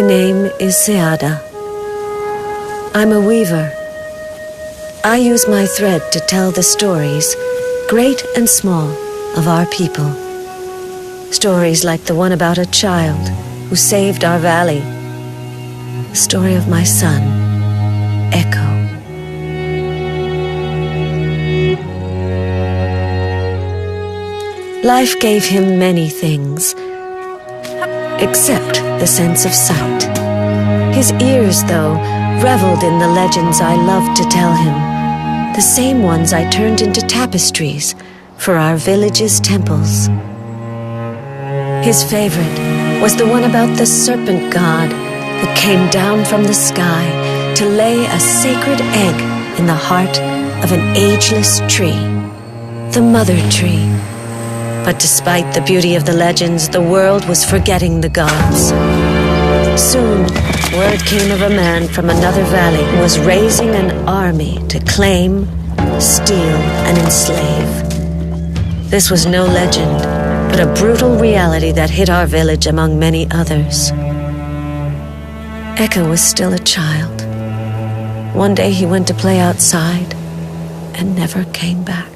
name is Seada. I'm a weaver. I use my thread to tell the stories, great and small, of our people. Stories like the one about a child who saved our valley. The story of my son, Eqqo. Life gave him many things, except the sense of sight. His ears, though, reveled in the legends I loved to tell him, the same ones I turned into tapestries for our village's temples. His favorite was the one about the serpent god that came down from the sky to lay a sacred egg in the heart of an ageless tree, the mother tree. But despite the beauty of the legends, the world was forgetting the gods. Soon, word came of a man from another valley who was raising an army to claim, steal, and enslave. This was no legend, but a brutal reality that hit our village among many others. Eqqo was still a child. One day he went to play outside and never came back.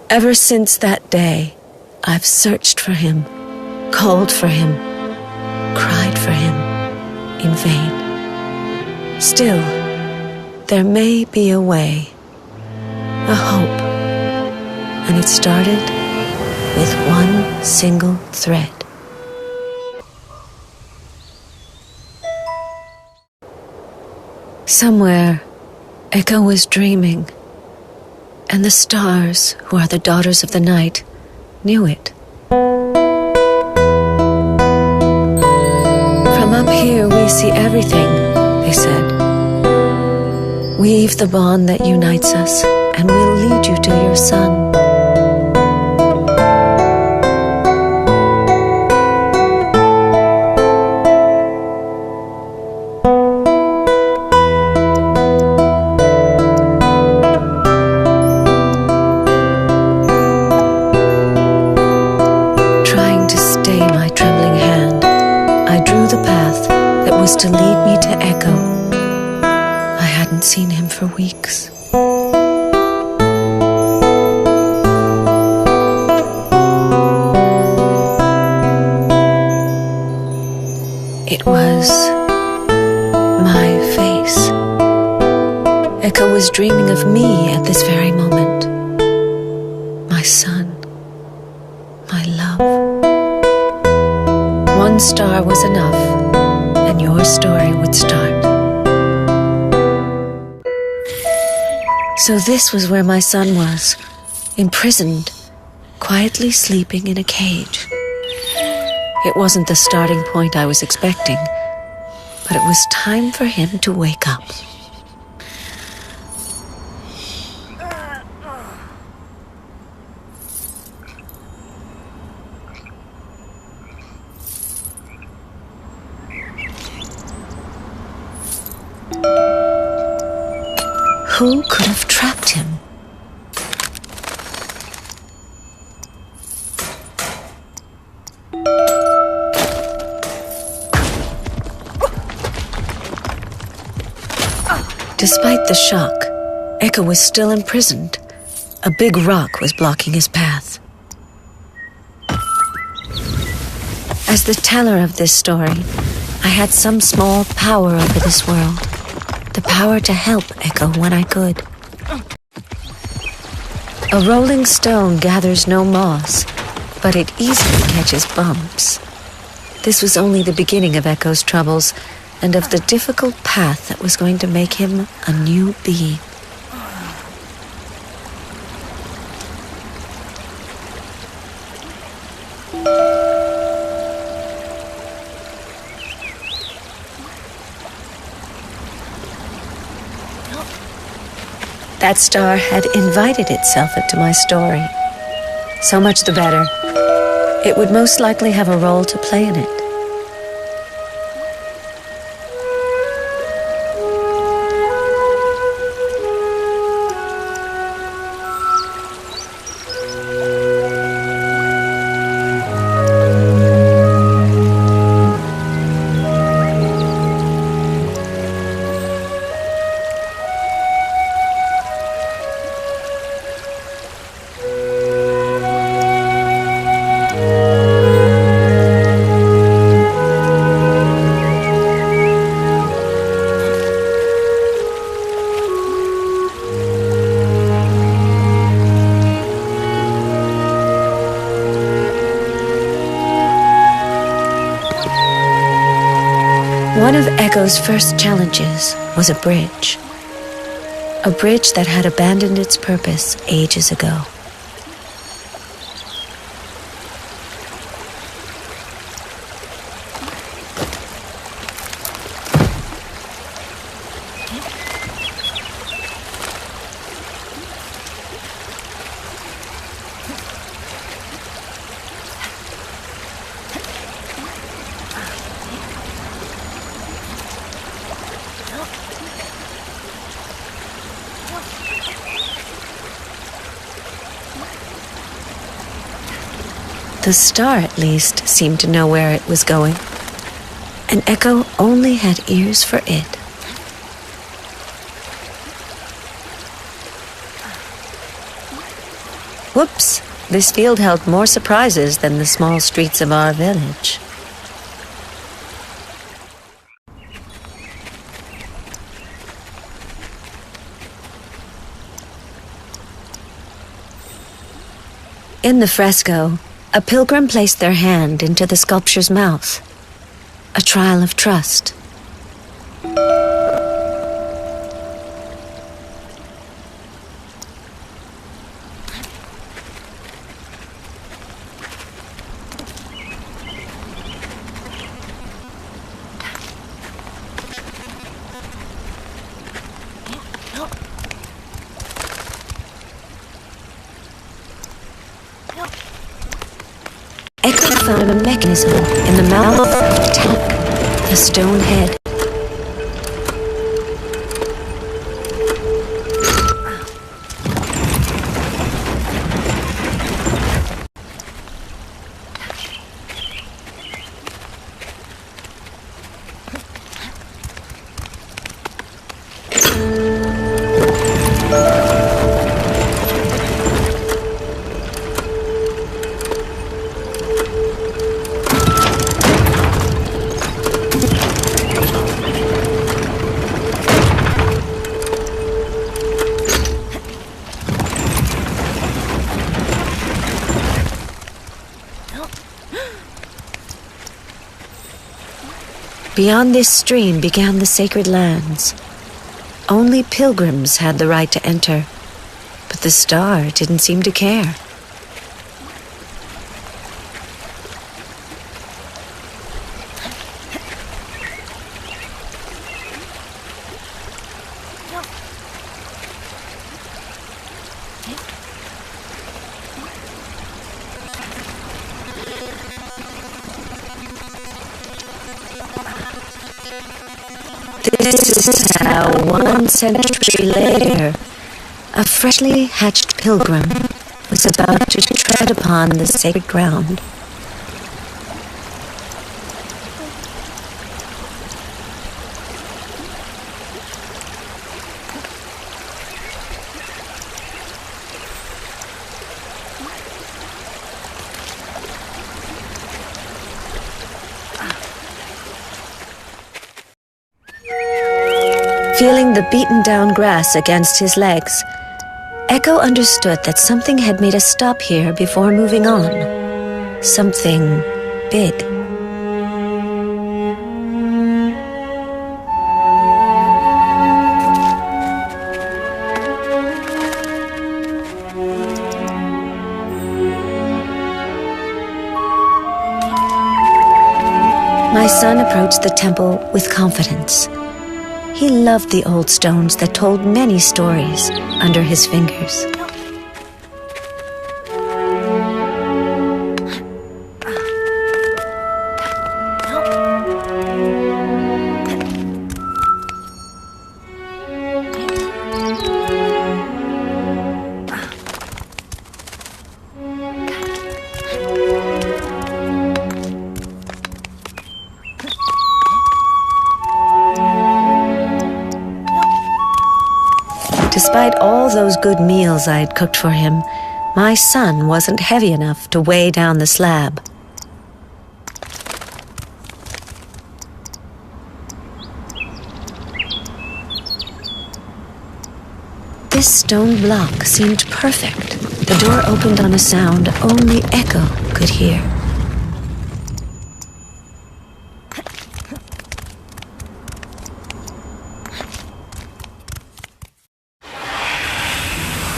Ever since that day, I've searched for him, called for him, cried for him in vain. Still, there may be a way, a hope, and it started with one single thread. Somewhere, Eqqo was dreaming, and the stars, who are the daughters of the night, knew it. From up here we see everything, they said. Weave the bond that unites us, and we'll lead you to your son. To lead me to Eqqo. I hadn't seen him for weeks. It was my face. Eqqo was dreaming of me at this very moment. My son, my love. One star was enough, and your story would start. So this was where my son was, imprisoned, quietly sleeping in a cage. It wasn't the starting point I was expecting, but it was time for him to wake up. Who could have trapped him? Despite the shock, Eqqo was still imprisoned. A big rock was blocking his path. As the teller of this story, I had some small power over this world. The power to help Eqqo when I could. A rolling stone gathers no moss, but it easily catches bumps. This was only the beginning of Eqqo's troubles and of the difficult path that was going to make him a new being. That star had invited itself into my story. So much the better. It would most likely have a role to play in it. One of Eqqo's first challenges was a bridge. A bridge that had abandoned its purpose ages ago. The star, at least, seemed to know where it was going, and Eqqo only had ears for it. Whoops! This field held more surprises than the small streets of our village. In the fresco, a pilgrim placed their hand into the sculpture's mouth, a trial of trust. Eqqo found a mechanism in the mouth of the tank, the stone head. Beyond this stream began the sacred lands. Only pilgrims had the right to enter, but the star didn't seem to care. This is how 1 century later, a freshly hatched pilgrim was about to tread upon the sacred ground. Feeling the beaten-down grass against his legs, Eqqo understood that something had made us stop here before moving on. Something big. My son approached the temple with confidence. He loved the old stones that told many stories under his fingers. Despite all those good meals I had cooked for him, my son wasn't heavy enough to weigh down the slab. This stone block seemed perfect. The door opened on a sound only Eqqo could hear.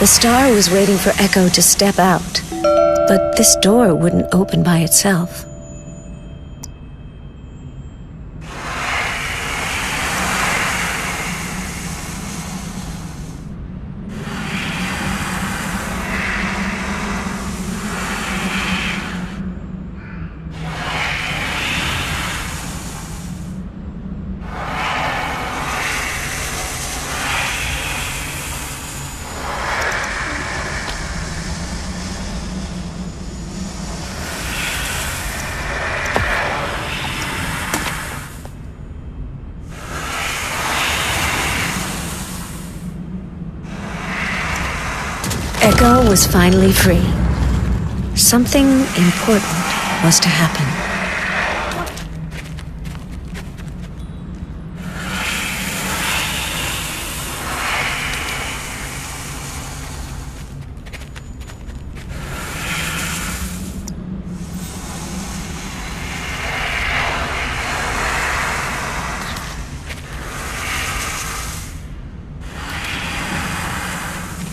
The star was waiting for Eqqo to step out, but this door wouldn't open by itself. Eqqo was finally free. Something important was to happen.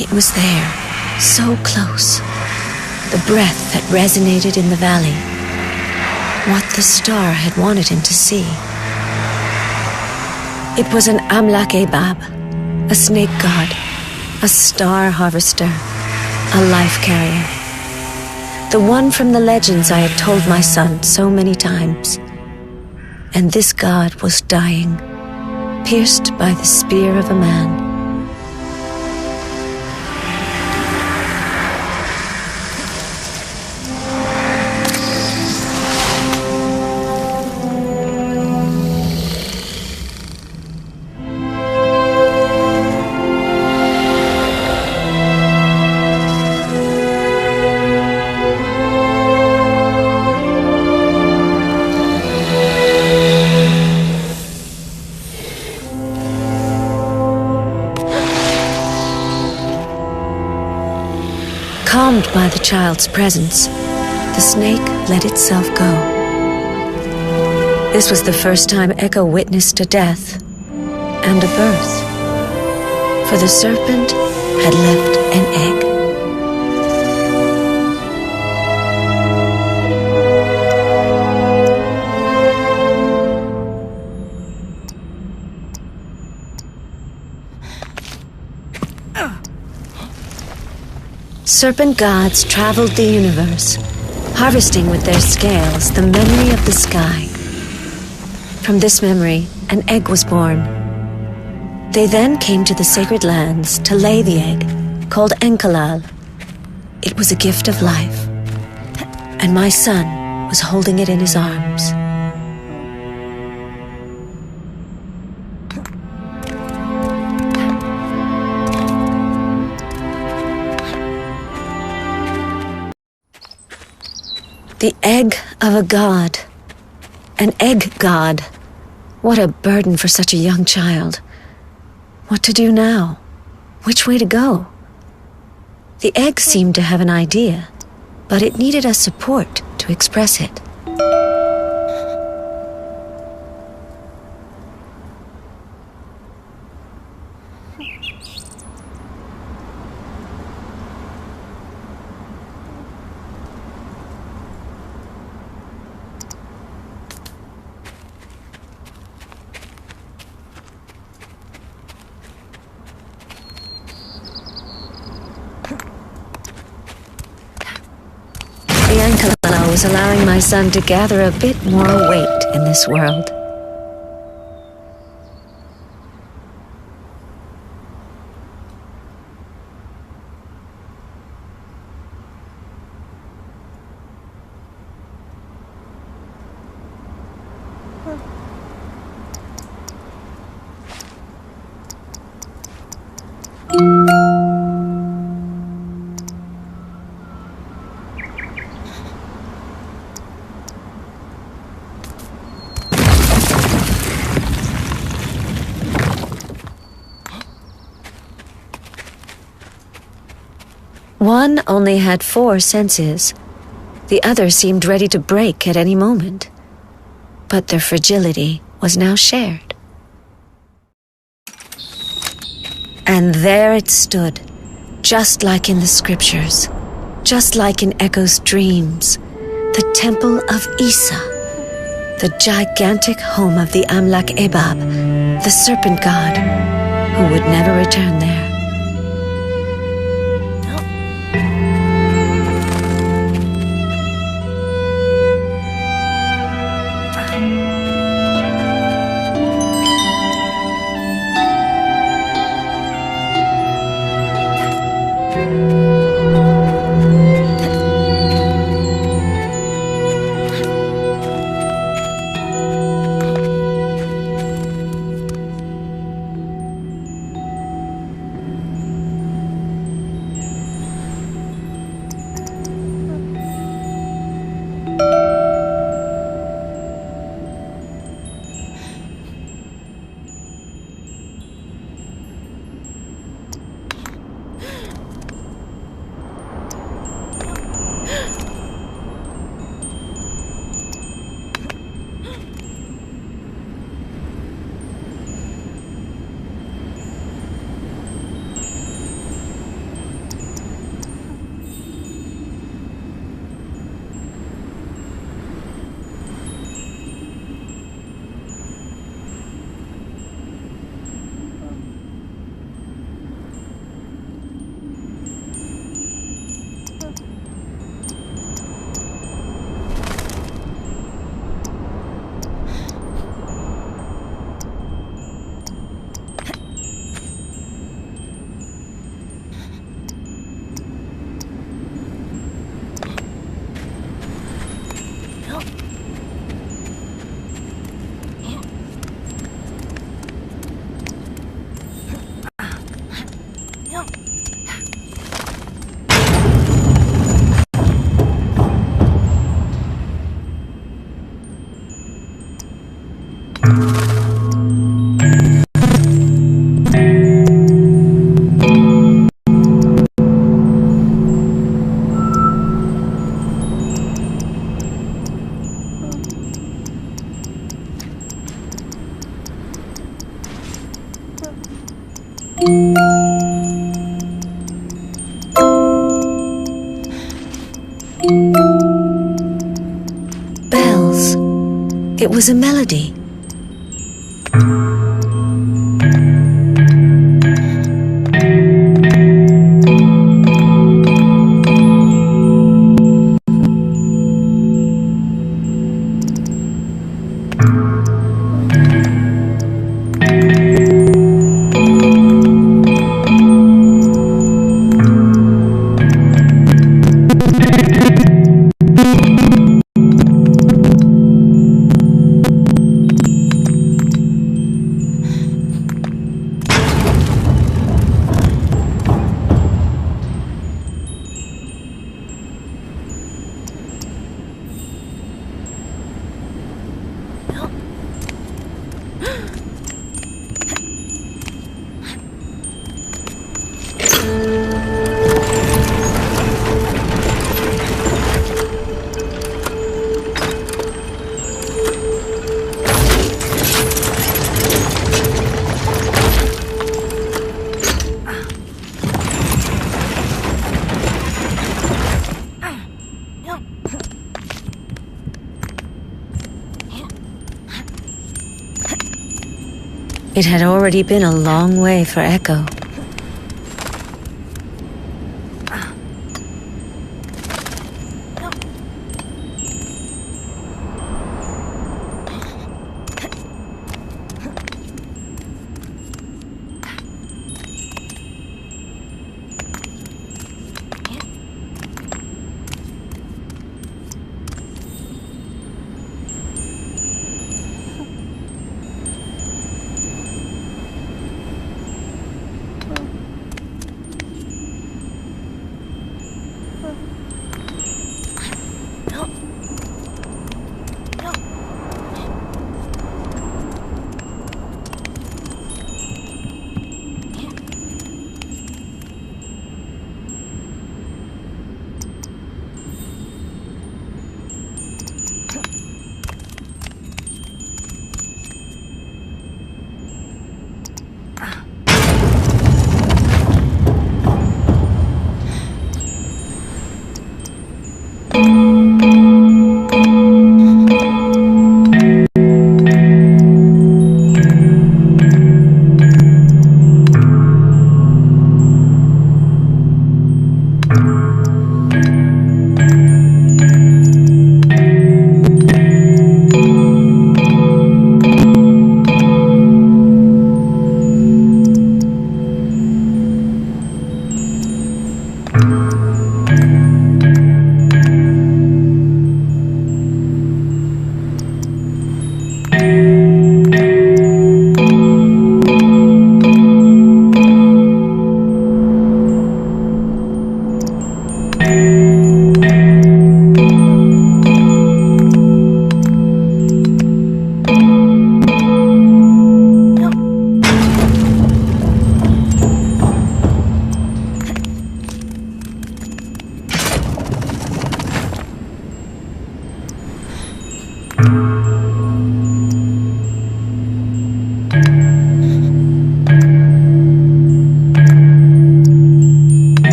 It was there. So close. The breath that resonated in the valley. What the star had wanted him to see. It was an Amvr, a snake god, a star harvester, a life carrier. The one from the legends I had told my son so many times. And this god was dying, pierced by the spear of a man. Calmed by the child's presence, the snake let itself go. This was the first time Eqqo witnessed a death and a birth, for the serpent had left an egg. Serpent gods traveled the universe, harvesting with their scales the memory of the sky. From this memory, an egg was born. They then came to the sacred lands to lay the egg, called Eqqo. It was a gift of life, and my son was holding it in his arms. The egg of a god. An egg god. What a burden for such a young child. What to do now? Which way to go? The egg seemed to have an idea, but it needed a support to express it. Eqqo was allowing my son to gather a bit more weight in this world. One only had 4 senses. The other seemed ready to break at any moment. But their fragility was now shared. And there it stood, Just like in the scriptures, just like in Eqqo's dreams, the temple of Isa, the gigantic home of the Amlak Ebab, the serpent god, who would never return there. Bells. It was a melody. It had already been a long way for Eqqo.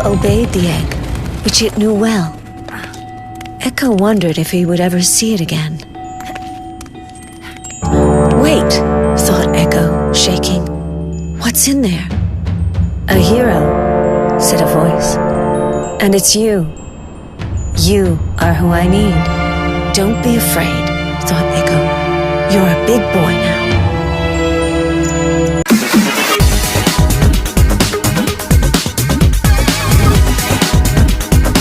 Obeyed the egg, which it knew well. Eqqo wondered if he would ever see it again. Wait, thought Eqqo, shaking. What's in there? A hero, said a voice. And it's you. You are who I need. Don't be afraid, thought Eqqo. You're a big boy now.